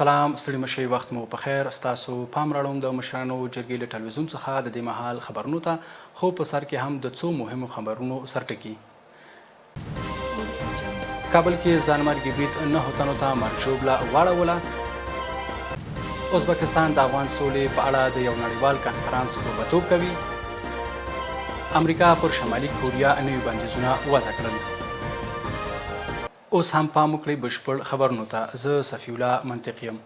سلام، ستړي مشئ، وخت مو په خیر. ستاسو پام راړوم د مشرانو جرګې له ټلویزیون څخه د دې مهال خبرونو ته، خو په سر کې هم د څو مهمو خبرونو سرټکي. کابل کې ځانمرګي برید 9 تنو ته مرګ ژوبله واړوله. ازبکستان د افغان سولې په اړه د یو نړیوال کنفرانس کوربهتوب کوي. امریکا پر شمالي کوریا نوي بندیزونه وضع کړل. اوس هم پام وکړئ بشپړ خبرونو ته. زه صفي الله منطق یم.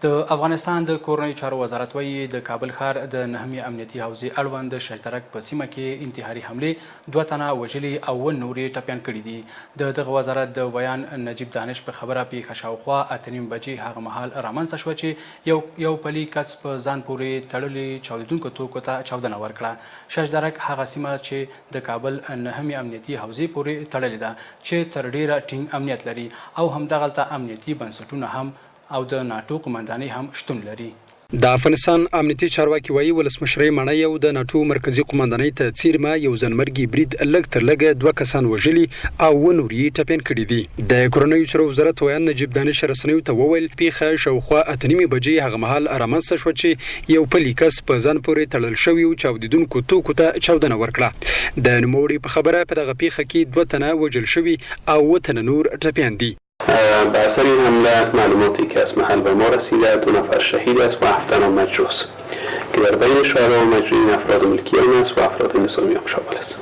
د افغانستان د کورنیو چارو وزارت وایي د کابل ښار د 9مې امنیتي حوزې اړوند د شجدرک په سیمه کې انتحاري حملې 2 تنه وژلي او 9 نور یې ټپیان کړي دي. د دغه وزارت د بیان نجیب دانش په خبره پیښه شاوخوا 8:30 بجې هغه مهال رامنځته شوه چې یو پلي کس په ځان پورې تړلي چاودېدونکو توکو ته چاودنه ورکړه. شجدرک هغه سیمه چې د کابل 9مې امنیتي حوزې پورې تړلې ده چې تر ډیره ټینګ امنیت لري او همدغلته امنیتي بنسټونه هم او د ناټو قمندانۍ هم شتون لري. د افغانستان امنیتي چارواکي وایي ولسمشر ماڼۍ او د ناټو مرکزي قمندانۍ ته څیرمه یو ځانمرګي برید لږ تر لږه 2 کسان وژلي او 9 نور یې ټپیان کړي دي. د کورنیو چارو وزارت ویان نجیب دانش رسنیو ته وویل پیښه شاوخوا 8:30 بجې هغه مهال رامنځته شوه چې یو پلي کس په ځان پورې تړل شوي چاودېدونکو توکو ته چاودنه ورکړه. د نوموړي په خبره په دغه پیښه کې 2 تنه وژل شوي او 7 تنه نور ټپیان دي. به اثر این حمله معلوماتی که از محل به ما رسیده 2 نفر شهید است و 7 تن مجروح که در بین شهدا و مجروحین افراد ملکیان است و افراد نظامی هم شامل است.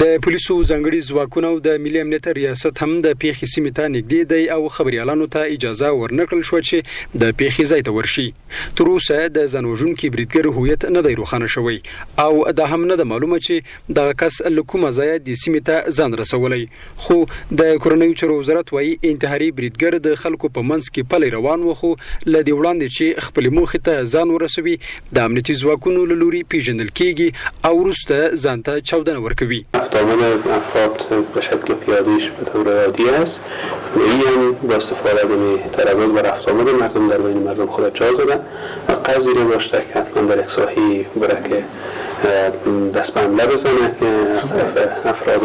د پولیسو ځانګړي ځواکونو او د ملي امنیت ریاست هم د پیښې سیمې ته نږدې دی او خبريالانو ته اجازه ورنکړل شو چې د پیښې ځای ته ورشي. تر اوسه د ځانوژونکي بریدګر هویت نه دی روښانه شوی او دا هم نه ده معلومه چې دغه کس له کومه ځایه د سیمې ته ځان رسولی. خو د کورنیو چارو وزارت وایي انتحاري بریدګر د خلکو په منځ کې پلی روان و، خو له دې وړاندې چې خپلې موخې ته ځان ورسوي د امنیتي ځواکونو له لوري پیژندل کیږي او وروسته ځان ته چاودنه ورکوي. افتامد افراد به شکل پیاده‌ایش به طور عادی است و این با استفاده از تردد و رفت آمد مردم در بین مردم خود جا زدن و قصد داشته که حتما در یک ساحه‌ای بره که دست به حمله بزنه که از طرف افراد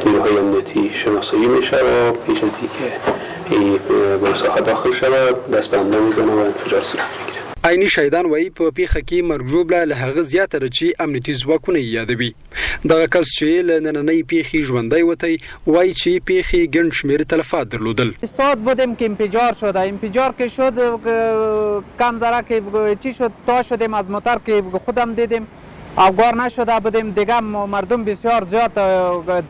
نیروهای امنیتی شناسایی میشه و پیش از اینکه به ساحه داخل شود دست به حمله میزنه و انفجار صورت میگیره. عیني شهیدان وایي په پیښه کې مرګ ژوبله له هغه زیاته ده چې امنیتي ځواکونه یې یادوي. دغه کس چې له نننۍ پیښې ژوندی وتی وایي چې پیښې ګڼ شمېر تلفات درلودل. استاد بودیم که انفجار شده، انفجار که شد کم ذره که چی شد تا شدیم از موتر که خودم دیدیم افغار نشده بودیم دیگه. مردم بسیار زیاد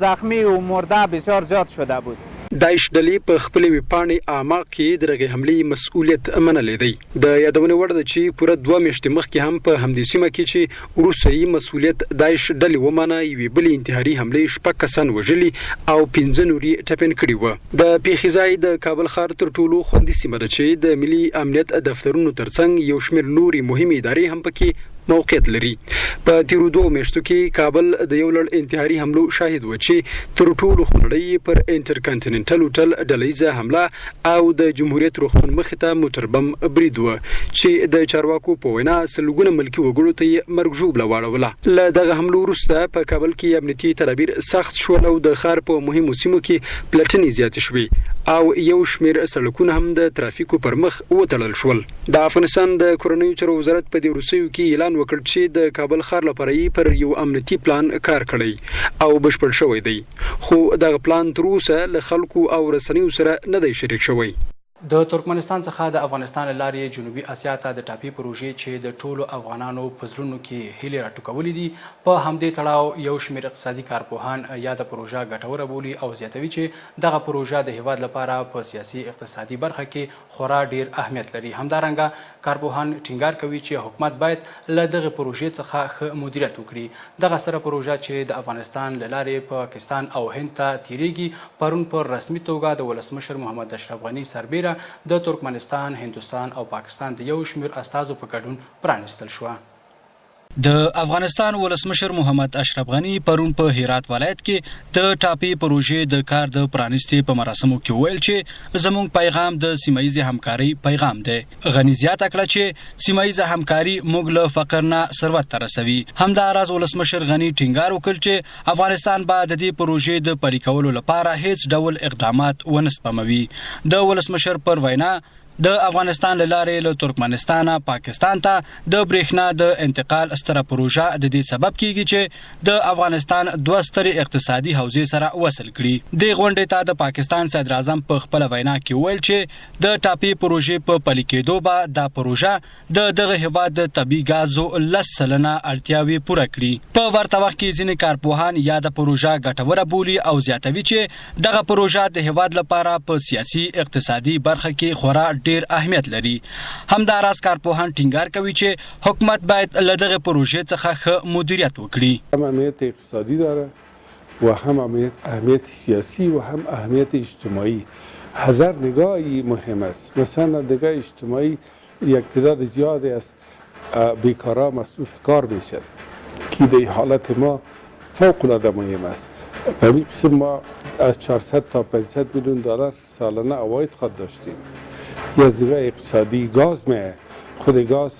زخمی و مرده بسیار زیاد شده بود. داعش ډلې په خپلې ویبپاڼې اعماق کې د دغې حملې مسؤلیت منلی دی. د یادونې وړ ده چې پوره 2 میاشتې مخکې هم په همدې سیمه کې چې وروسته یې مسؤلیت داعش ډلې ومنه یوې بلې انتحاري حملې 6 کسان وژلي او 15 نور یې ټپیان کړي وه. د پیښې ځای د کابل ښار تر ټولو خوندي سیمه ده چې د ملي امنیت دفترونو ترڅنګ یو شمېر نورې مهمې ادارې هم پکې موقعیت لري. په تیرو 2 میاشتو کې کابل د یو لړ انتحاري حملو شاهد و چې تر ټولو خونړۍ پر انټرکانټیننټل هوټل ډلهیزه حمله او د جمهوریت روغتون مخې ته موټر بم برید و چې د چارواکو په وینا سلګونه ملکي وګړو ته یې مرګ ژوبله واړوله. له دغه حملو وروسته په کابل کې امنیتي تدابیر سخت شول او د ښار په مهمو سیمو کې پلټنې زیاتې شوې او یو شمېر سړکونه هم د ترافیکو پر مخ وتړل شول. د افغانستان د کورنیو چارو وزارت په دې وروستیو کې اعلان وکړ چې د کابل ښار لپاره یې پر یو امنیتي پلان کار کړی او بشپړ شوی دی، خو دغه پلان تر اوسه له خلکو او رسنیو سره نه دی شریک شوی. د ترکمنستان څخه د افغانستان له لارې جنوبي اسیا ته د ټاپي پروژې چې د ټولو افغانانو په زړونو کې هیلې راټوکولې دي، په همدې تړاو یو شمېر اقتصادي کارپوهان یاده پروژه ګټوره بولي او زیاتوي چې دغه پروژه د هیواد لپاره په سیاسي اقتصادي برخه کې خورا ډیر اهمیت لري. همدارنګه کارپوهان ټینګار کوي چې حکومت باید له دغه پروژې څخه ښه مدیریت وکړي. دغه سره پروژه چې د افغانستان له لارې پاکستان او هند ته تیریږي پرون پر رسمي توګه د ولسمشر محمد اشرف غني سربیره د ترکمنستان، هندوستان او پاکستان د یو شمېر استازو په ګډون پرانیستل شوه. د افغانستان ولسمشر محمد اشرف غني پرون په هرات ولایت کې د ټاپي پروژې د کار د پرانیستي په مراسمو کې ویل چې زموږ پیغام د سیمایي همکاري پیغام دی. غني زیاته کړه چې سیمایي همکاري موږ له فقر نه ثروت ته رسوي. همداراز ولسمشر غني ټینګار وکړ چې افغانستان به د دې پروژې د پلي کولو لپاره هیڅ ډول اقدامات ونه سپموي. د ولسمشر پر وینا د افغانستان له لارې له ترکمنستان پاکستان ته د برېښنا د انتقال ستره پروژه د دې سبب کیږي چې د افغانستان دوه سترې اقتصادي حوزې سره وصل کړي. د غونډې ته د پاکستان صدر اعظم په خپل وینا کې ویل چې د ټاپي پروژې په پلي کېدو به دا پروژه د دغه هیواد د طبیعي ګازو 10% اړتیاوې پوره کړي. په ورته وخت کې ځینې کارپوهان یا د پروژه ګټوره بولي او زیاتوي چې دغه پروژه د هیواد لپاره په سیاسي اقتصادي برخه کې خورا ډیر اهمیت لري. همداراز کارپوهان ټینګار کوي چې حکومت باید له دغه پروژې څخه ښه مدیریت وکړي. هم اهمیت اقتصادی داره و هم اهمیت سیاسی و هم اهمیت اجتماعی. هزار نگاهی مهم است. مثلا نگاه اجتماعی یک تعداد زیادی از بیکارا مصروف کار میشن که در حالت ما فوق العاده مهم است. به این قسم ما از 400 تا 500 میلیون دلار سالانه عواید خود داشتیم. یا از نگاه اقتصادی گاز میه، خود گاز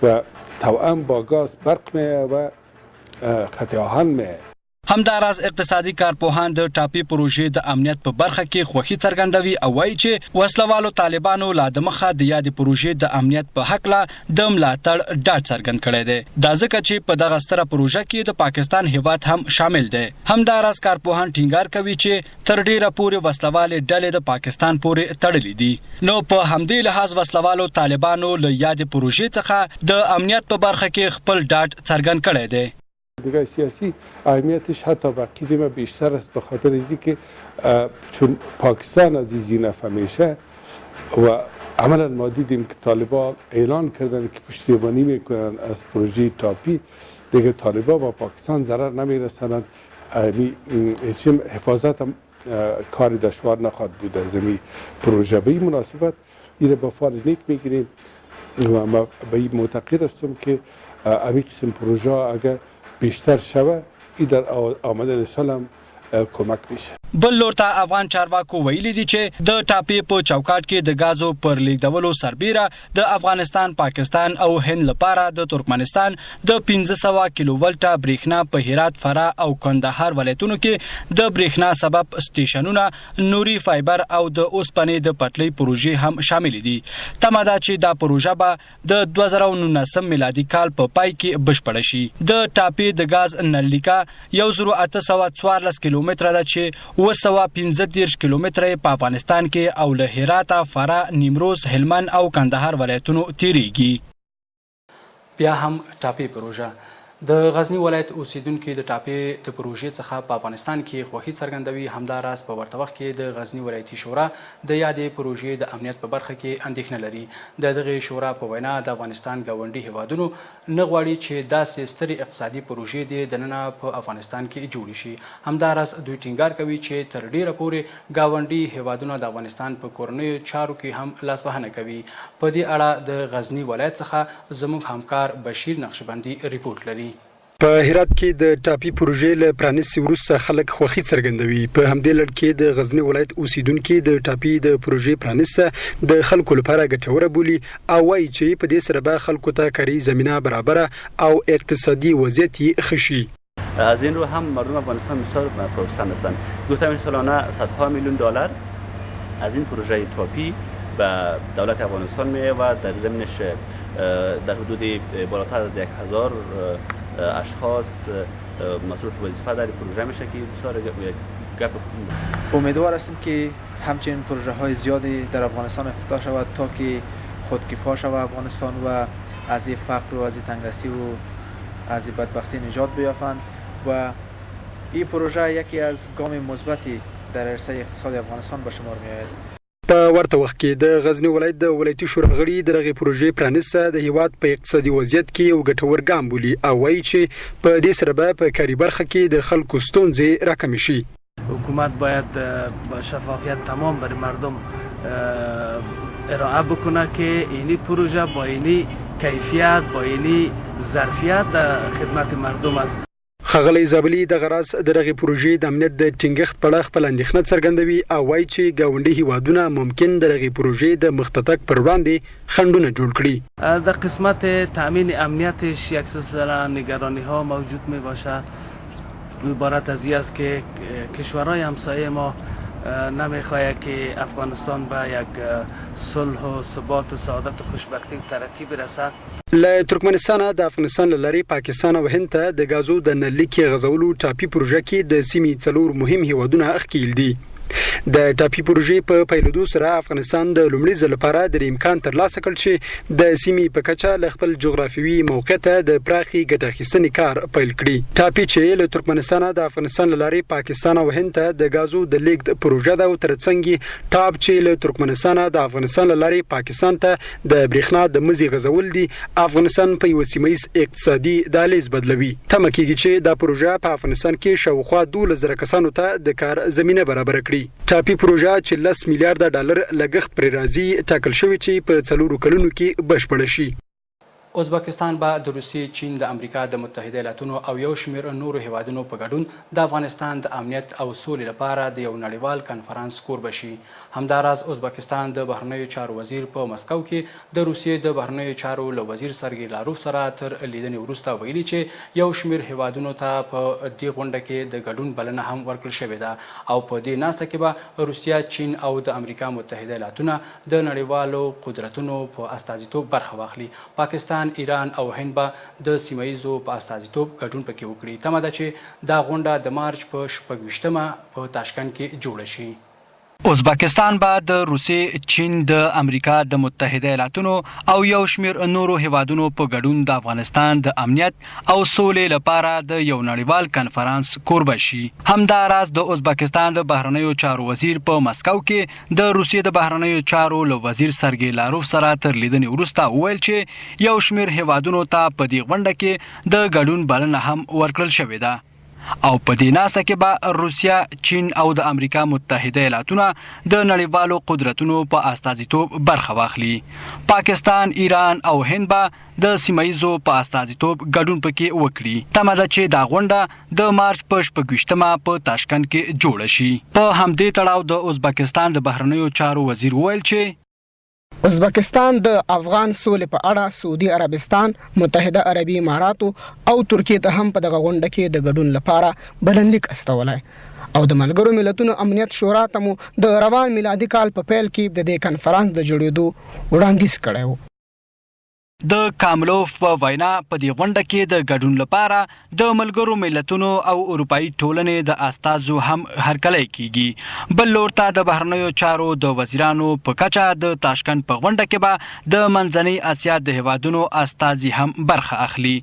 و توأم با گاز برق میه و خط آهن میه. همداراز اقتصادي کارپوهان د ټاپي پروژې د امنیت په برخه کې خوښي څرګندوي او وایي چې وسلوالو طالبانو لا د مخه د یادې پروژې د امنیت په حق لا د ملاتړ ډاډ څرګند کړی دی. دا ځکه چې په دغه ستره پروژه کې د پاکستان هیواد هم شامل دی. همداراز کارپوهان ټینګار کوي چې تر ډیره پورې وسلوالې ډلې د پاکستان پورې تړلې دي. نو په همدې لحاظ وسلوالو طالبانو له یادې پروژې څخه د امنیت په برخه کې خپل ډاډ څرګند کړی دی. دیگه سیاسی اهمیتش حتی وقتی ما بیشتر است به خاطر اینکه که چون پاکستان از این زینف میشه و عملا ما دیدیم که طالبان اعلان کردن که پشتیبانی میکنن از پروژه ټاپي. دیگه طالبان با پاکستان ضرر نمیرسانند. حفاظت هم کار دشوار نخواهد بود از این پروژه. به این مناسبت این با فال نیک میگیریم و ما به این معتقد هستم که امی قسم پروژه اگر بیشتر شوه ای در آمدن سال هم کمک میشه. بل لور ته افغان چارواکو ویلي دي چې د ټاپي په چوکاټ کې د غازو پر لیږدولو سربیره د افغانستان، پاکستان او هند لپاره د ترکمنستان د 1500 کیلو ولټه برېښنا په هرات، فراه او کندهار ولایتونو کې د برېښنا سبب سټیشنونه، نوري فایبر او د اوسپنې د پټلۍ پروژې هم شامل دي. تمه ده چې دا پروژه به د 2019 میلادي کال په پای کې بشپړه شي. د ټاپي د غاز نلیکا 1814 کیلومتره ده چې 215 کیلومتره په افغانستان کې او له هرات، فراه، نیمروز، هلمند او کندهار ولایتونو تیریږي. بیا هم ټاپي پروژه د غزنی ولایت اوسیدونکو د ټاپي د پروژې څخه په افغانستان کې خوښي څرګندوي. همداراز په ورته وخت کې د غزنی ولایتي شورا د یادې پروژې د امنیت په برخه کې اندېښنه لري. د دغه شورا په وینا د افغانستان ګاونډي هیوادونو نه غواړي چې داسې سترې اقتصادي پروژې دننه په افغانستان کې جوړې شي. همداراز دوی ټینګار کوي چې تر ډیره پورې ګاونډي هیوادونه د افغانستان په کورنیو چارو کې هم لاسوهنه کوي. په دې اړه د غزنی ولایت څخه زموږ همکار بشیر نقشبندي ریپورت لري. په هرات کې د ټاپي پروژې له پرانیستي وروسته خلک خوښي څرګندوي. په همدې لړ کې د غزنی ولایت اوسیدونکو د ټاپي د پروژې پرانیسته د خلکو لپاره ګټوره بولي او وایي چې په دې سره به خلکو ته کاري زمینه برابره او اقتصادی وضعیت یې ښه شي. از این رو هم مردم افغانستان بسیار خرسند هستند. گفتم سالانه صدها میلیون دلار از این پروژه ټاپي به دولت افغانستان میه و در ضمنش در حدود بالاتر از 1000 اشخاص مصروف وظیفه در پروژه میشه که بسیار گپ. امیدوار هستیم که همچنین پروژه های زیادی در افغانستان افتتاح شود تا که خودکفا شود افغانستان و از فقر و از تنگدستی و از بدبختی نجات بیافند و این پروژه یکی از گام مثبتی در عرصه اقتصاد افغانستان به شمار میآید. په ورته وخت کې د غزنی ولایت د ولایتي شورا غړي د دغه پروژې پرانیسته د هیواد په اقتصادي وضعیت کې یو ګټور ګام بولي او وایي چې په دې سره به په کاري برخه کې د خلکو ستونزې راکمې شي. حکومت باید با شفافیت تمام برای مردم ارائه بکنه که اینی پروژه با اینی کیفیت با اینی ظرفیت در خدمت مردم است. ښاغلی زابلي دغه راز د دغې پروژې د امنیت د ټینګښت په اړه خپل اندېښنه څرګندوي او وایي چې ګاونډي هیوادونه ممکن د دغې پروژې د مخ ته تګ پر وړاندې خنډونه جوړ کړي. در قسمت تامین امنیتش یک سلسله نگرانی ها موجود می باشه. عبارت از این است که کشورهای همسایه ما نمیخواهد که افغانستان به یک صلح و ثبات و سعادت و خوشبختی و ترقی برسد. له ترکمنستان د افغانستان لری پاکستان او هند ته د غازو د نلیکي غزولو ټاپي پروژه کې د سیمې څلور مهم هیوادونه اخکیل دي. د ټاپي پروژې په پیلودو سره افغانستان د لومړي ځل لپاره د امکان ترلاسه کړ چې د سیمې په کچه له خپل جغرافیوي موقعیت د پراخي ګټه اخیستنې کار پیل کړي. ټاپي چې له ترکمنستان د افغانستان لاري پاکستان او هند ته د غازو د لیږد پروژه ده او ترڅنګ ټاپ چې له ترکمنستان د افغانستان لاري پاکستان ته د برېښنا د مزي غزول دي افغانستان په یو سیمایي اقتصادي دهلیز بدلوي. تمه کیږي چې دا پروژه په افغانستان کې شاوخوا 12,000 کسانو ته د کار زمينه برابر کړي. ټاپي پروژه چې 10 میلیارډ ډالر لګښت پر راځي ټاکل شوی چې په 4 کلونو کې بشپړ شي. ازبکستان به د روسیې، چین، د امریکا د متحده ایالاتونو او یو شمېر نورو هیوادونو په ګډون د افغانستان د امنیت او سولې لپاره د یو نړیوال کنفرانس کوربه شي. همداراز ازبکستان د بهرنیو چارو وزیر په مسکو کې د روسیې د بهرنیو چارو له وزیر سرګی لاروف سره تر لیدنې وروسته ویلي چې یو شمېر هیوادونو ته په دې غونډه کې د ګډون بلنه هم ورکړل شوې ده او په دې ناسته کې به روسیه، چین او د امریکا متحده ایالاتونه د نړیوالو قدرتونو په استازیتوب برخه واخلي. پاکستان، ایران او هند به د سیمایزو په استازیتوب ګډون پکې وکړي. تمه ده چې دا غونډه د مارچ په 26مه په تاشکند کې جوړه شي. ازبکستان به د روسیې، چین، د امریکا د متحده ایالاتونو او یو شمېر نورو هیوادونو په ګډون د افغانستان د امنیت او سولې لپاره د یو نړیوال کنفرانس کوربه شي. همداراز د ازبکستان د بهرنیو چارو وزیر په مسکو کې د روسیې د بهرنیو چارو له وزیر سرګی لاروف سره تر لیدنې وروسته وویل چې یو شمېر هیوادونو ته په دې غونډه کې د ګډون بلنه هم ورکړل شوې ده او په دې ناسته کې به روسیه، چین او د امریکا متحده ایالاتونه د نړیوالو قدرتونو په استازیتوب برخه واخلي. پاکستان، ایران او هند به د سیمایزو په استازیتوب ګډون پکې وکړي. تمه ده چې دا غونډه د مارچ په 26مه په تاشکند کې جوړه شي. په همدې تړاو د ازبکستان د بهرنیو چارو وزیر ویل چې ازبکستان د افغان سولې په اړه سعودي عربستان، متحده عربي اماراتو او ترکیې ته هم په دغه غونډه کې د ګډون لپاره بلنلیک استولای او د ملګرو ملتونو امنیت شورا ته مو د روان میلادي کال په پیل کې د دې کنفرانس د جوړېدو وړاندیز کړی و. د کاملوف په وینا په دې غونډه کې د ګډون لپاره د ملګرو ملتونو او اروپאי ټولنې د استازو هم هرکلی کیږي. بل لور ته د بهرنیو چارو د وزیرانو په کچه د تاشکند په غونډه کې به د منځنۍ اسیا د هیوادونو استازي هم برخه اخلي.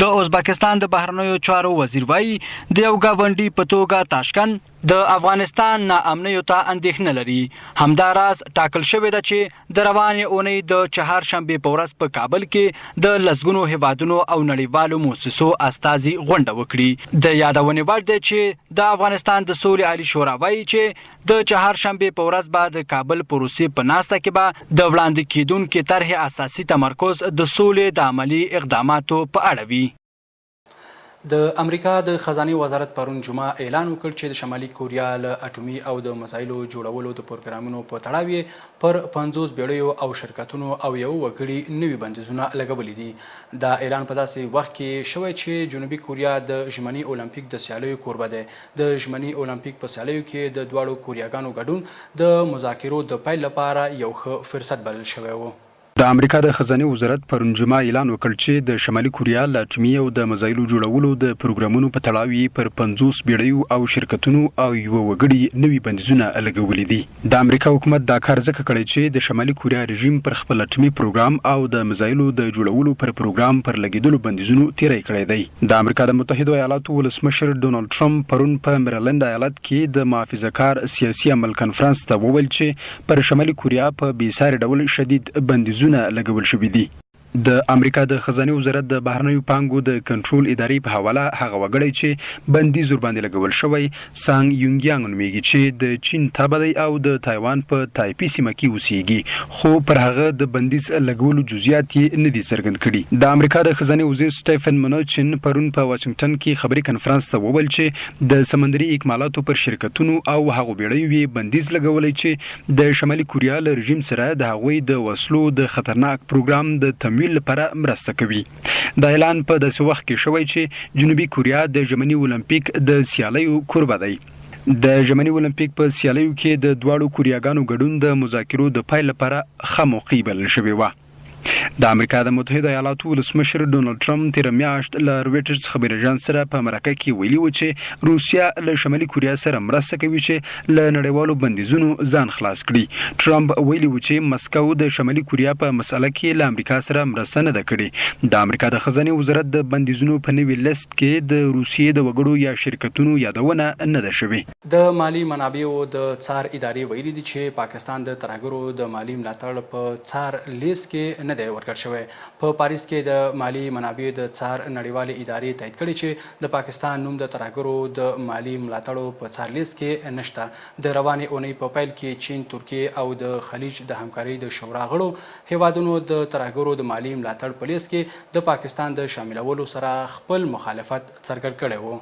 د ازبکستان د بهرنیو چارو وزیر وایي د یو ګاونډي په توګه تاشکند د افغانستان ناامنیو ته اندېښنه لري. همداراز ټاکل شوې ده چې د روانې اونۍ د چهارشنبې په ورځ په کابل کې د لسګونو هیوادونو او نړیوالو مؤسسو استازي غونډه وکړي. د یادونې وړ دی چې د افغانستان د سولې عالي شورا وایي چې د چهارشنبې په ورځ به د کابل په روسیې په ناسته کې به د وړاندې کېدونکې طرحې اساسي تمرکز د سولې د عملي اقداماتو په اړه وي. د امریکا د خزانه وزارت پرون جمعه اعلان وکړ چې د شمالي کوریا له اټومي او د مسایلو جوړولو د پروګرامونو په تړاو پر 50 بیړیو او شرکتونو او یو وګړي نوي بندیزونه لګولي دي. دا اعلان په داسې وخت کې شوی چې جنوبي کوریا د ژمني اولمپیک د سیالیو کوربه ده. د ژمني اولمپیک په سیالیو کې د دواړو کوریاګانو ګډون د مذاکرو د پیل لپاره یو ښه فرصت بلل شوی و. د امریکا د خزانه وزارت پرون جمعه اعلان وکړ چې د شمالي کوریا له اټومي او د مسایلو جوړولو د پروګرامونو په تړاو پر 50 بیړیو او شرکتونو او یو وګړي نوي بندیزونه لګولي دي. د امریکا حکومت دا کار ځکه کړی چې د شمالي کوریا رژیم پر خپل اټومي پروګرام او د مسایلو د جوړولو پر پروګرام پر لګیدلو بندیزونو تیری کړی دی. د امریکا د متحده ایالاتو ولسمشر ډونالد ټرمپ پرون په میریلند ایالت کې د محافظه‌کار سیاسي عمل کنفرانس ته وویل چې پر شمالي کوریا په بیساري ډول شدید بندیزونه لګول شوي دي. د امریکا د خزانه وزارت د بهرنیو پانګو د کنټرول ادارې په حواله هغه وګړي چې بندیز ور باندې لګول شوی سانګ یونګیانګ نومیږي چې د چین تابع او د تایوان په تایپی سیمه کې اوسېږي خو پر هغه د بندیز لګولو جزئیات یې نه دي څرګند کړي. د امریکا د خزانه وزیر سټیفن منوچن پرون په واشنگټن کې خبري کنفرانس ته وویل چې د سمندري اکمالاتو پر شرکتونو او هغه بیړیو بندیز لګولای چې د شمالي کوریا له رژیم سره د هغوی د وسلو د خطرناک پروګرام د تمویل لپاره مرسته کوي. دا اعلان په داسې وخت کې شوی چې جنوبي کوریا د ژمني اولمپیک د سیالیو کوربه دی. د ژمني اولمپیک په سیالیو کې د دواړو کوریاګانو ګډون د مذاکرو د پیل لپاره ښه موقع بلل شوې وه. د امریکا د متحده ایالاتو ولسمشر ډونالد ټرمپ تېره میاشت له رویټرز خبري اژانس سره په مرکه کې ویلي و چې روسیه له شمالي کوریا سره مرسته کوي چې له نړیوالو بندیزونو ځان خلاص کړي. ټرمپ ویلي و چې مسکو د شمالي کوریا په مسله کې له امریکا سره مرسته نه ده کړې. د امریکا د خزانې وزارت د بندیزونو په نوي لیست کې د روسیې د وګړو یا شرکتونو یادونه نه ده شوې. د مالی منابعو د څار ادارې ویلي دي چې پاکستان د ترهګرو د مالی ملاتړ په څار لیست کې نه دی ورکړل شوی. په پاریس کې د مالی منابعو د څار نړیوالې ادارې تایید کړي چې د پاکستان نوم د ترهګرو د مالی ملاتړو په څار لیست کې نشته. د روانې اونۍ په پیل کې چین، ترکیه او د خلیج د همکارۍ د شورا غړو هیوادونو د ترهګرو د مالی ملاتړ په لیست کې د پاکستان د شاملولو سره خپل مخالفت څرګند کړی و.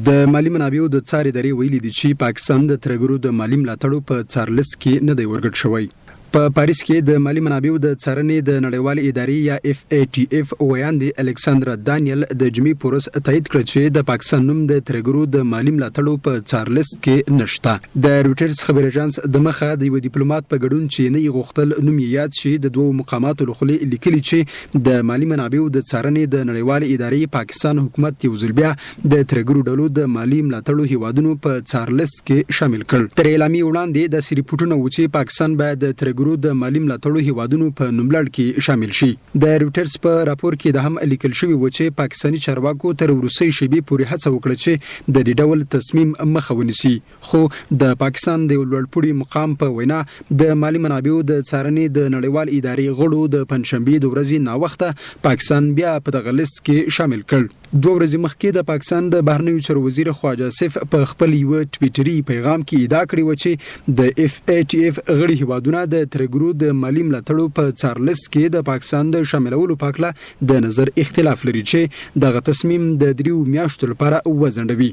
د مالی منابعو د څار ادارې ویلي دي چې پاکستان د ترهګرو د مالی ملاتړو په څار لیست کې نه دی ورګډ شوی. په پاریس کې د مالی منابعو د څارنې د نړیوالې ادارې یا FATF ویاندې الکساندرا دانیل د جمعې پورس تایید کړ چې د پاکستان نوم د ترهګرو د مالی ملاتړو په څار لیست کې نشته. د رویټرز خبري اژانس د مخه د یو ډیپلوماټ په ګډون چې نه غوښتل نوم یې یاد شي د دوه مقاماتو لخوا لیکلي چې د مالی منابعو د څارنې د نړیوالې ادارې پاکستان حکومت یو ځل بیا د ترهګرو ډلو د مالی ملاتړو هیوادونو په څار لیست کې شامل کړ. تر اعلامیې وړاندې د ریپورټونه و چې پاکستان باید د ترهګرو د مالی ملاتړو هیوادونو په نوملړ کې شامل شي. د رویټرز په راپور کې د هم لیکل شوی و چې پاکستاني چارواکو تر وروستۍ شېبې پورې هڅه وکړه چې د دې ډول تصمیم مخه ونیسي، خو د پاکستان د لوړپوړي مقام په وینا د مالی منابعو د څارنې د نړیوال ادارې غړو د پنځشنبې د ورځې ناوخته پاکستان بیا په دغه لیست کې شامل کړ. 2 ورځې مخکې د پاکستان د بهرنیو چارو وزیر خواجه آصف په خپل یو ټویټري پیغام کې ادعا کړې و چې د FATF غړي هیوادونه د ترهګرو د مالی ملاتړو په څار لیست کې د پاکستان د شاملولو په اړه د نظر اختلاف لري چې دغه تصمیم د 3 میاشتو لپاره وځنډوي.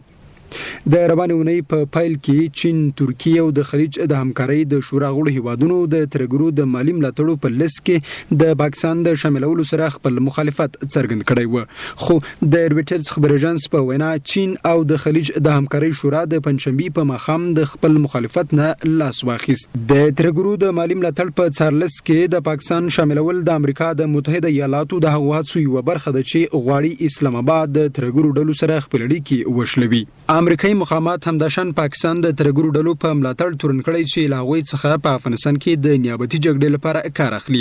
د روانې اونۍ په پیل کې چین، ترکیه او د خلیج د همکارۍ د شورا غړو هیوادونو د ترهګرو د مالی ملاتړو په لیست کې د پاکستان د شاملولو سره خپل مخالفت څرګند کړی و. خو د رویټرز خبري اژانس په وینا چین او د خلیج د همکارۍ شورا د پنځشنبې په ماښام د خپل مخالفت نه لاس واخیست. د ترهګرو د مالی ملاتړ په څار لیست کې د پاکستان شاملول د امریکا د متحده ایالاتو د هغو هڅو یوه برخه ده چې غواړي اسلام آباد د ترهګرو ډلو سره خپل اړیکې وشلوي. امریکایي مقامات همداشان پاکستان د ترهګرو ډلو په ملاتړ تورن کړی چې له هغوی څخه په افغانستان کې د نیابتي جګړې لپاره کار اخلي.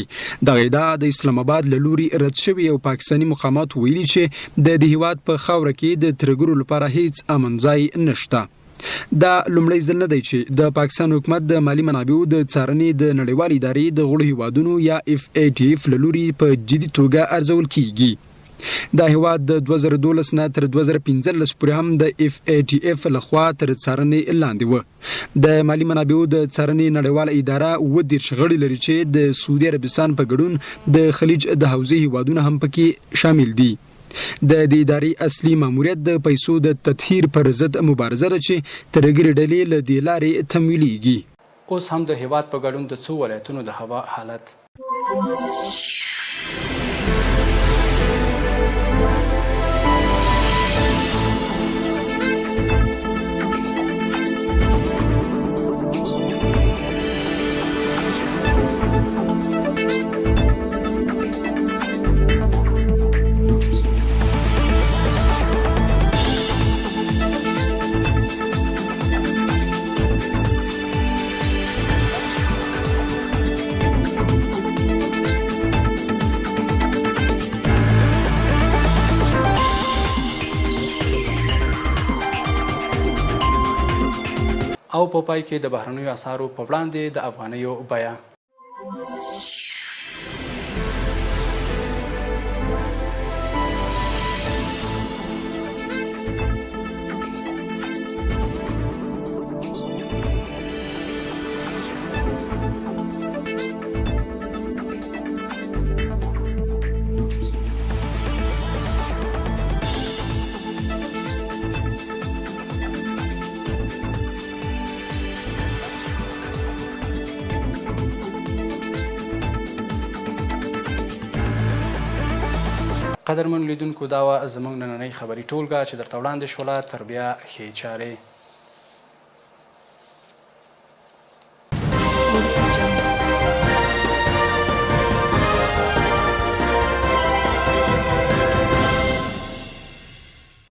دغه ادعا د اسلام آباد له لوري رد شوې او پاکستاني مقامات ویلي چې د هیواد په خاوره کې د ترهګرو لپاره هیڅ امن ځای نشته. دا لومړی ځل نه دی چې د پاکستان حکومت د مالی منابعو د څارنې د نړیوال ادارې د غړو هیوادونو یا FATF له لوري په جدي توګه ارزول کیږي. دا هیواد د 2012 نه تر 2015 پورې هم د FATF لخوا تر څارنې لاندې و. د مالی منابعو د څارنې نړیواله اداره 30 غړي لري چې د سعودي عربستان په ګډون د خلیج د حوزې هیوادونه هم پکې شامل دي. د دې ادارې اصلي ماموریت د پیسو د تطهیر پر ضد مبارزه ده چې ترهګري ډلې له دې لارې تمویلېږي. اوس هم د هیواد په ګډون د څو ولایتونو د هوا حالت. او په پای کې د بهرنیو اسعارو په وړاندې د افغانیو بیه. قدرمن لیدونکو دا وه زموږ نننۍ خبري ټولګه چې درته وړاندې شوله. تر بیا ښې چارې.